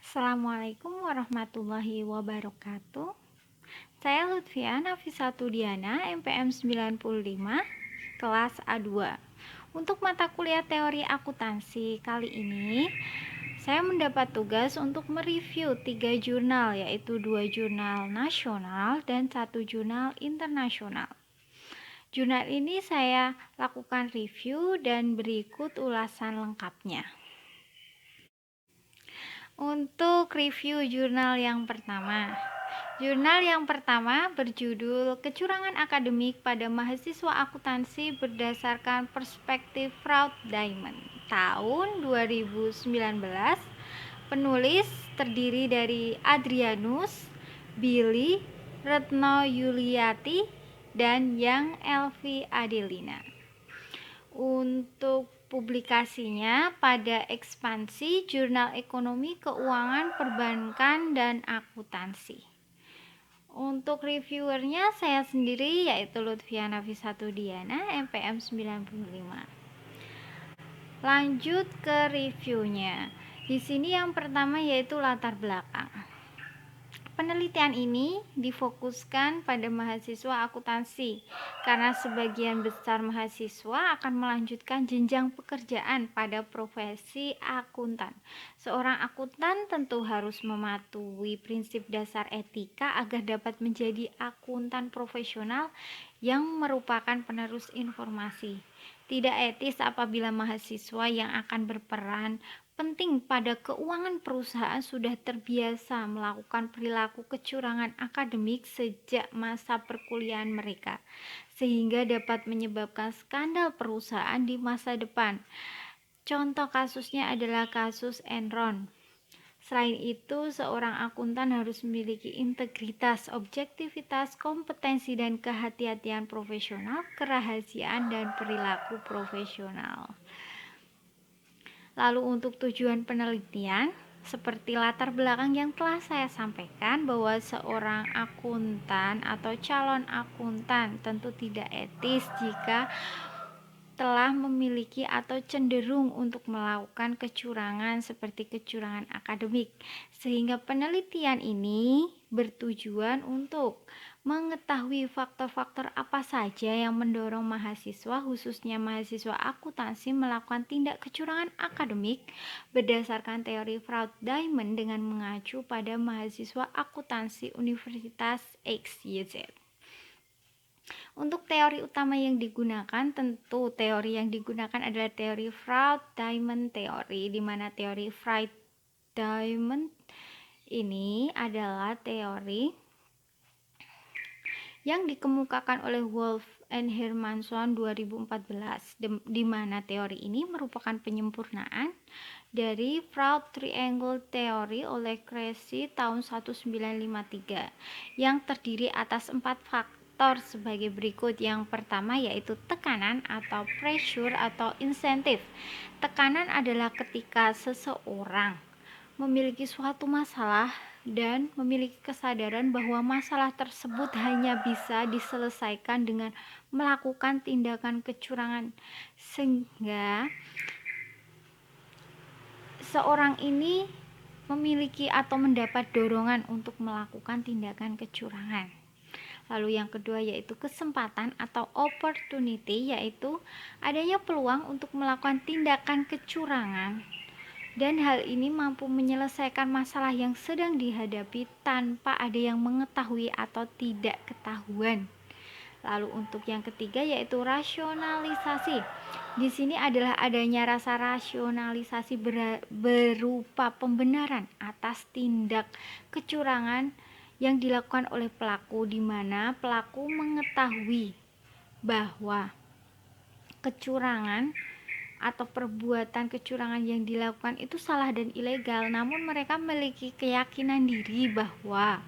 Assalamualaikum warahmatullahi wabarakatuh. Saya Lutfia Nafisatu Diana, MPM 95, kelas A2. Untuk mata kuliah teori akuntansi kali ini, saya mendapat tugas untuk mereview 3 jurnal, yaitu 2 jurnal nasional dan 1 jurnal internasional. Jurnal ini saya lakukan review dan berikut ulasan lengkapnya. Untuk review jurnal yang pertama. Jurnal yang pertama berjudul Kecurangan Akademik pada Mahasiswa Akuntansi Berdasarkan Perspektif Fraud Diamond tahun 2019. Penulis terdiri dari Adrianus, Billy, Retno Yuliati, dan Yang Elvi Adelina. Untuk publikasinya pada Ekspansi Jurnal Ekonomi Keuangan Perbankan dan Akuntansi. Untuk reviewernya saya sendiri, yaitu Lutfia Nafisatu Diana, MPM 95. Lanjut ke reviewnya. Di sini yang pertama yaitu latar belakang. Penelitian ini difokuskan pada mahasiswa akuntansi karena sebagian besar mahasiswa akan melanjutkan jenjang pekerjaan pada profesi akuntan. Seorang akuntan tentu harus mematuhi prinsip dasar etika agar dapat menjadi akuntan profesional yang merupakan penerus informasi. Tidak etis apabila mahasiswa yang akan berperan penting pada keuangan perusahaan sudah terbiasa melakukan perilaku kecurangan akademik sejak masa perkuliahan mereka, sehingga dapat menyebabkan skandal perusahaan di masa depan. Contoh kasusnya adalah kasus Enron. Selain itu, seorang akuntan harus memiliki integritas, objektivitas, kompetensi, dan kehati-hatian profesional, kerahasiaan, dan perilaku profesional. Lalu untuk tujuan penelitian, seperti latar belakang yang telah saya sampaikan bahwa seorang akuntan atau calon akuntan tentu tidak etis jika telah memiliki atau cenderung untuk melakukan kecurangan seperti kecurangan akademik, sehingga penelitian ini bertujuan untuk mengetahui faktor-faktor apa saja yang mendorong mahasiswa, khususnya mahasiswa akuntansi, melakukan tindak kecurangan akademik berdasarkan teori fraud diamond dengan mengacu pada mahasiswa akuntansi Universitas XYZ. Untuk teori utama yang digunakan, tentu teori yang digunakan adalah teori fraud diamond theory, di mana teori fraud diamond ini adalah teori yang dikemukakan oleh Wolf and Hermanson 2014, di mana teori ini merupakan penyempurnaan dari Fraud Triangle Theory oleh Cressy tahun 1953 yang terdiri atas 4 faktor sebagai berikut. Yang pertama yaitu tekanan atau pressure atau insentif. Tekanan adalah ketika seseorang memiliki suatu masalah dan memiliki kesadaran bahwa masalah tersebut hanya bisa diselesaikan dengan melakukan tindakan kecurangan, sehingga seorang ini memiliki atau mendapat dorongan untuk melakukan tindakan kecurangan. Lalu yang kedua yaitu kesempatan atau opportunity, yaitu adanya peluang untuk melakukan tindakan kecurangan dan hal ini mampu menyelesaikan masalah yang sedang dihadapi tanpa ada yang mengetahui atau tidak ketahuan. Lalu untuk yang ketiga yaitu rasionalisasi. Di sini adalah adanya rasa rasionalisasi berupa pembenaran atas tindak kecurangan yang dilakukan oleh pelaku, di mana pelaku mengetahui bahwa kecurangan atau perbuatan kecurangan yang dilakukan itu salah dan ilegal, namun mereka memiliki keyakinan diri bahwa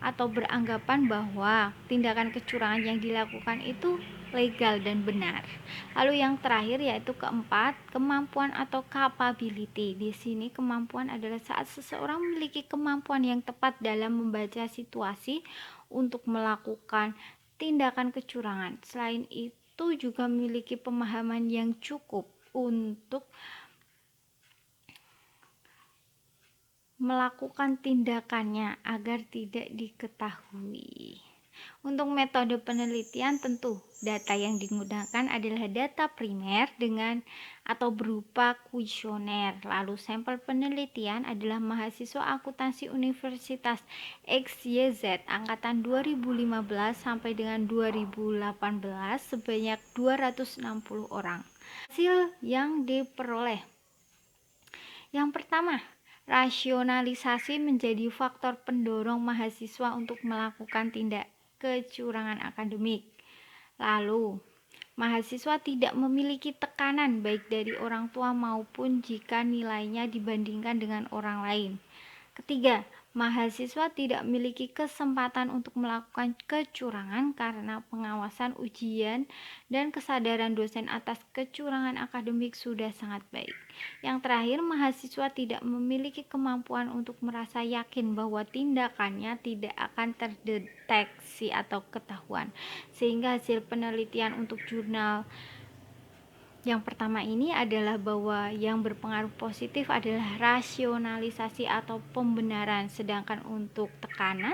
atau beranggapan bahwa tindakan kecurangan yang dilakukan itu legal dan benar. Lalu yang terakhir yaitu keempat, kemampuan atau capability. Di sini kemampuan adalah saat seseorang memiliki kemampuan yang tepat dalam membaca situasi untuk melakukan tindakan kecurangan. Selain itu juga memiliki pemahaman yang cukup untuk melakukan tindakannya agar tidak diketahui. Untuk metode penelitian tentu data yang digunakan adalah data primer dengan atau berupa kuesioner. Lalu sampel penelitian adalah mahasiswa akuntansi Universitas XYZ angkatan 2015 sampai dengan 2018 sebanyak 260 orang. Hasil yang diperoleh. Yang pertama, rasionalisasi menjadi faktor pendorong mahasiswa untuk melakukan tindak kecurangan akademik. Lalu, mahasiswa tidak memiliki tekanan baik dari orang tua maupun jika nilainya dibandingkan dengan orang lain. Ketiga, mahasiswa tidak memiliki kesempatan untuk melakukan kecurangan karena pengawasan ujian dan kesadaran dosen atas kecurangan akademik sudah sangat baik. Yang terakhir, mahasiswa tidak memiliki kemampuan untuk merasa yakin bahwa tindakannya tidak akan terdeteksi atau ketahuan, sehingga hasil penelitian untuk jurnal yang pertama ini adalah bahwa yang berpengaruh positif adalah rasionalisasi atau pembenaran, sedangkan untuk tekanan,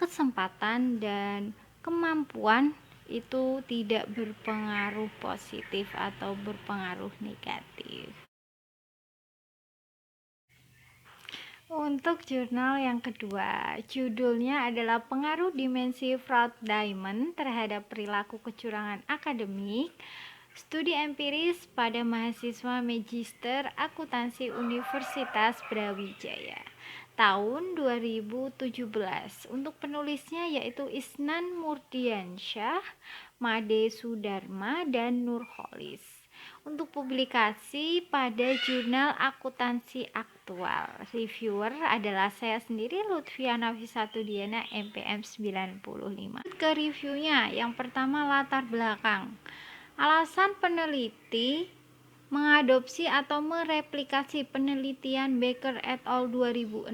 kesempatan, dan kemampuan itu tidak berpengaruh positif atau berpengaruh negatif. Untuk jurnal yang kedua, judulnya adalah Pengaruh Dimensi Fraud Diamond terhadap Perilaku Kecurangan Akademik, Studi empiris pada mahasiswa Magister Akuntansi Universitas Brawijaya tahun 2017. Untuk penulisnya yaitu Isnan Murdiansyah, Made Sudarma, dan Nurholis. Untuk publikasi pada jurnal Akuntansi Aktual. Reviewer adalah saya sendiri, Lutfiana Fisatudiana, MPM 95. Ke reviewnya, yang pertama latar belakang. Alasan peneliti mengadopsi atau mereplikasi penelitian Baker et al. 2006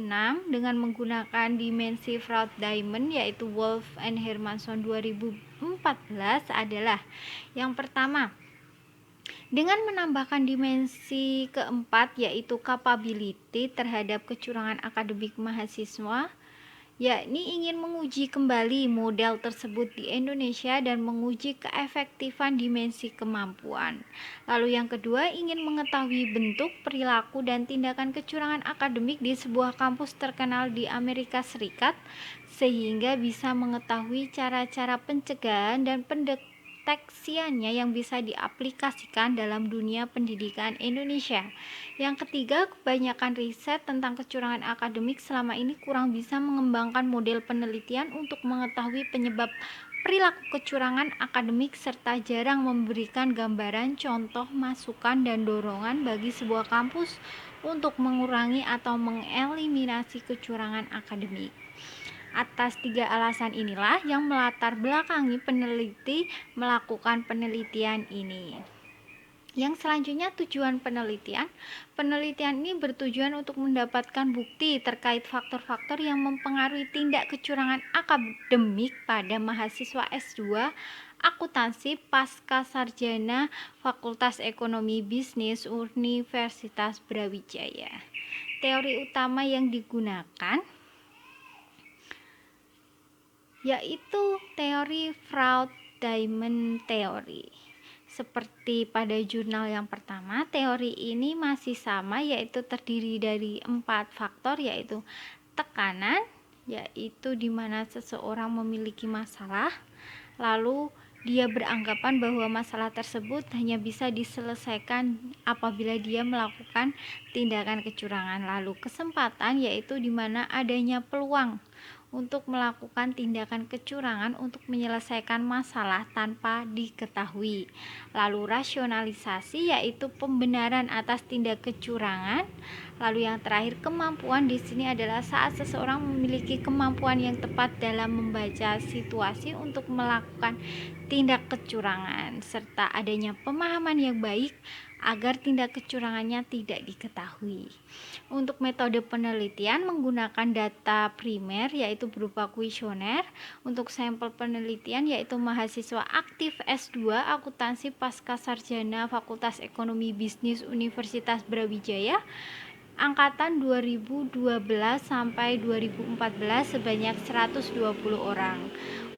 dengan menggunakan dimensi Fraud Diamond yaitu Wolf and Hermanson 2014 adalah yang pertama, dengan menambahkan dimensi keempat yaitu capability terhadap kecurangan akademik mahasiswa, yakni ingin menguji kembali model tersebut di Indonesia dan menguji keefektifan dimensi kemampuan. Lalu yang kedua, ingin mengetahui bentuk, perilaku, dan tindakan kecurangan akademik di sebuah kampus terkenal di Amerika Serikat, sehingga bisa mengetahui cara-cara pencegahan dan pendeteksiannya yang bisa diaplikasikan dalam dunia pendidikan Indonesia. Yang ketiga, kebanyakan riset tentang kecurangan akademik selama ini kurang bisa mengembangkan model penelitian untuk mengetahui penyebab perilaku kecurangan akademik serta jarang memberikan gambaran, contoh, masukan, dan dorongan bagi sebuah kampus untuk mengurangi atau mengeliminasi kecurangan akademik. Atas tiga alasan inilah yang melatar belakangi peneliti melakukan penelitian ini. Yang selanjutnya, tujuan penelitian. Penelitian ini bertujuan untuk mendapatkan bukti terkait faktor-faktor yang mempengaruhi tindak kecurangan akademik pada mahasiswa S2 akuntansi pasca sarjana Fakultas Ekonomi Bisnis Universitas Brawijaya. Teori utama yang digunakan yaitu teori Fraud Diamond Theory. Seperti pada jurnal yang pertama, teori ini masih sama, yaitu terdiri dari 4 faktor, yaitu tekanan, yaitu di mana seseorang memiliki masalah, lalu dia beranggapan bahwa masalah tersebut hanya bisa diselesaikan apabila dia melakukan tindakan kecurangan. Lalu kesempatan, yaitu di mana adanya peluang untuk melakukan tindakan kecurangan untuk menyelesaikan masalah tanpa diketahui. Lalu rasionalisasi, yaitu pembenaran atas tindak kecurangan. Lalu yang terakhir, kemampuan di sini adalah saat seseorang memiliki kemampuan yang tepat dalam membaca situasi untuk melakukan tindak kecurangan serta adanya pemahaman yang baik agar tindak kecurangannya tidak diketahui. Untuk metode penelitian menggunakan data primer yaitu berupa kuesioner. Untuk sampel penelitian yaitu mahasiswa aktif S2 akuntansi pasca sarjana Fakultas Ekonomi Bisnis Universitas Brawijaya angkatan 2012 sampai 2014 sebanyak 120 orang.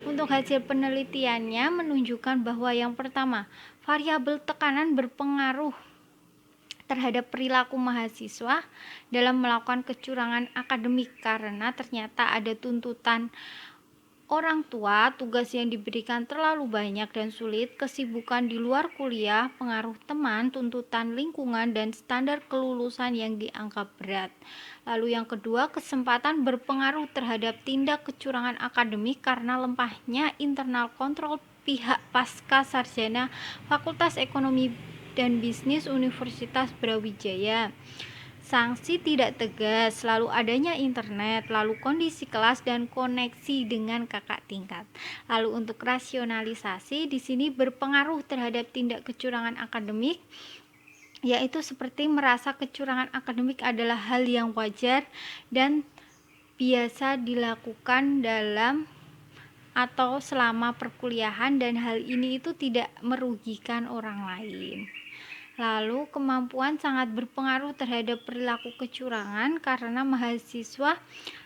Untuk hasil penelitiannya menunjukkan bahwa yang pertama, variabel tekanan berpengaruh terhadap perilaku mahasiswa dalam melakukan kecurangan akademik karena ternyata ada tuntutan orang tua, tugas yang diberikan terlalu banyak dan sulit, kesibukan di luar kuliah, pengaruh teman, tuntutan lingkungan, dan standar kelulusan yang dianggap berat. Lalu yang kedua, kesempatan berpengaruh terhadap tindak kecurangan akademik karena lemahnya internal kontrol pihak pasca sarjana Fakultas Ekonomi dan Bisnis Universitas Brawijaya. Sanksi tidak tegas, lalu adanya internet, lalu kondisi kelas dan koneksi dengan kakak tingkat. Lalu untuk rasionalisasi di sini berpengaruh terhadap tindak kecurangan akademik, yaitu seperti merasa kecurangan akademik adalah hal yang wajar dan biasa dilakukan dalam atau selama perkuliahan dan hal ini itu tidak merugikan orang lain. Lalu kemampuan sangat berpengaruh terhadap perilaku kecurangan karena mahasiswa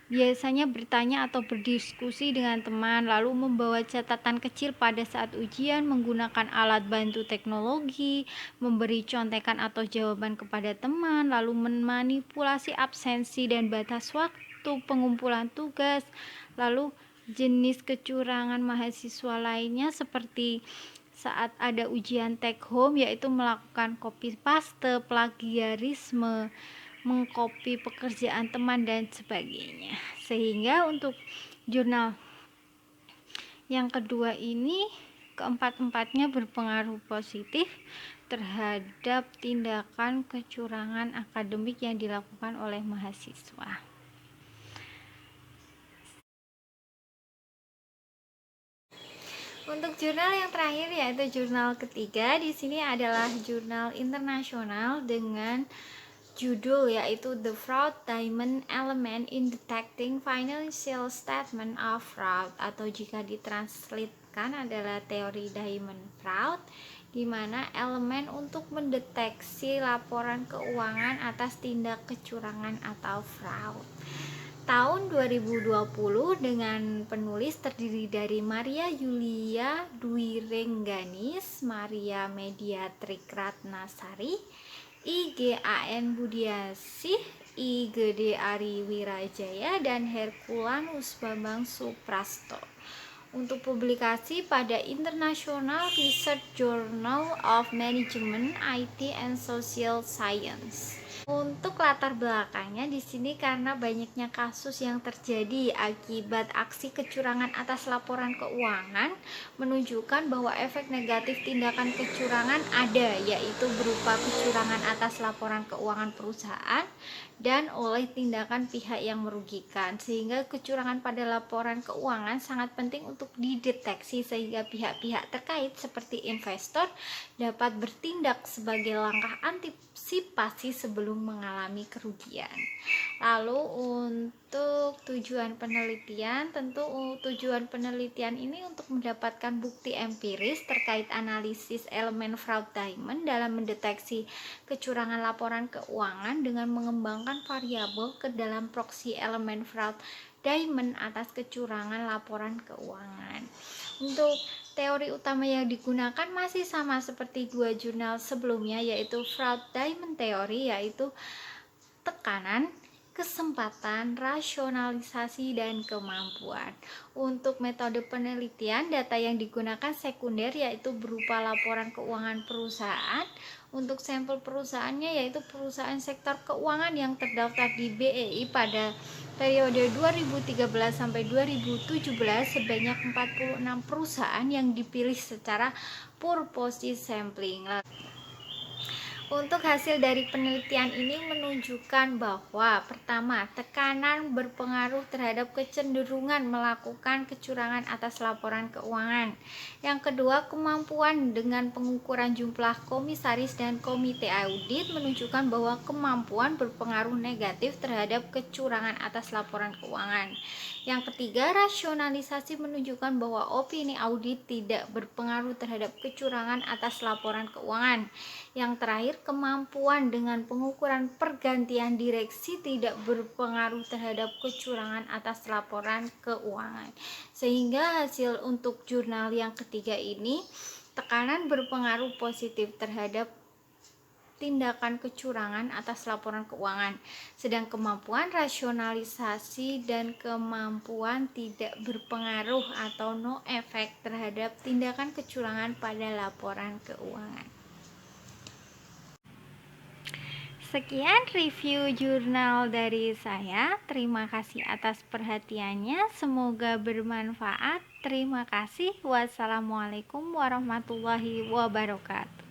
biasanya bertanya atau berdiskusi dengan teman, lalu membawa catatan kecil pada saat ujian, menggunakan alat bantu teknologi, memberi contekan atau jawaban kepada teman, lalu memanipulasi absensi dan batas waktu pengumpulan tugas. Lalu jenis kecurangan mahasiswa lainnya seperti saat ada ujian take home, yaitu melakukan copy paste, plagiarisme, mengcopy pekerjaan teman dan sebagainya. Sehingga untuk jurnal yang kedua ini keempat-empatnya berpengaruh positif terhadap tindakan kecurangan akademik yang dilakukan oleh mahasiswa. Untuk jurnal yang terakhir yaitu jurnal ketiga, di sini adalah jurnal internasional dengan judul yaitu The Fraud Diamond Element in Detecting Financial Statement of Fraud, atau jika ditranslatekan adalah teori diamond fraud, di mana elemen untuk mendeteksi laporan keuangan atas tindak kecurangan atau fraud. Tahun 2020 dengan penulis terdiri dari Maria Yulia Dwi Rengganis, Maria Mediatrik Ratnasari, IGAN Budiasih, IGD Ari Wirajaya, dan Herculanus Bambang Suprasto. Untuk publikasi pada International Research Journal of Management, IT and Social Science. Untuk latar belakangnya di sini karena banyaknya kasus yang terjadi akibat aksi kecurangan atas laporan keuangan menunjukkan bahwa efek negatif tindakan kecurangan ada, yaitu berupa kecurangan atas laporan keuangan perusahaan dan oleh tindakan pihak yang merugikan, sehingga kecurangan pada laporan keuangan sangat penting untuk dideteksi sehingga pihak-pihak terkait seperti investor dapat bertindak sebagai langkah antisipasi sebelum mengalami kerugian. Lalu untuk tujuan penelitian, tentu tujuan penelitian ini untuk mendapatkan bukti empiris terkait analisis elemen fraud diamond dalam mendeteksi kecurangan laporan keuangan dengan mengembangkan variabel ke dalam proksi elemen fraud diamond atas kecurangan laporan keuangan. Untuk teori utama yang digunakan masih sama seperti dua jurnal sebelumnya, yaitu fraud diamond teori, yaitu tekanan, kesempatan, rasionalisasi, dan kemampuan. Untuk metode penelitian, data yang digunakan sekunder yaitu berupa laporan keuangan perusahaan. Untuk sampel perusahaannya yaitu perusahaan sektor keuangan yang terdaftar di BEI pada periode 2013 sampai 2017 sebanyak 46 perusahaan yang dipilih secara purposive sampling. Untuk hasil dari penelitian ini menunjukkan bahwa pertama, tekanan berpengaruh terhadap kecenderungan melakukan kecurangan atas laporan keuangan. Yang kedua, kemampuan dengan pengukuran jumlah komisaris dan komite audit menunjukkan bahwa kemampuan berpengaruh negatif terhadap kecurangan atas laporan keuangan. Yang ketiga, rasionalisasi menunjukkan bahwa opini audit tidak berpengaruh terhadap kecurangan atas laporan keuangan. Yang terakhir, kemampuan dengan pengukuran pergantian direksi tidak berpengaruh terhadap kecurangan atas laporan keuangan. Sehingga hasil untuk jurnal yang ketiga ini, tekanan berpengaruh positif terhadap tindakan kecurangan atas laporan keuangan, sedang kemampuan rasionalisasi dan kemampuan tidak berpengaruh atau no effect terhadap tindakan kecurangan pada laporan keuangan. Sekian review jurnal dari saya. Terima kasih atas perhatiannya. Semoga bermanfaat. Terima kasih. Wassalamualaikum warahmatullahi wabarakatuh.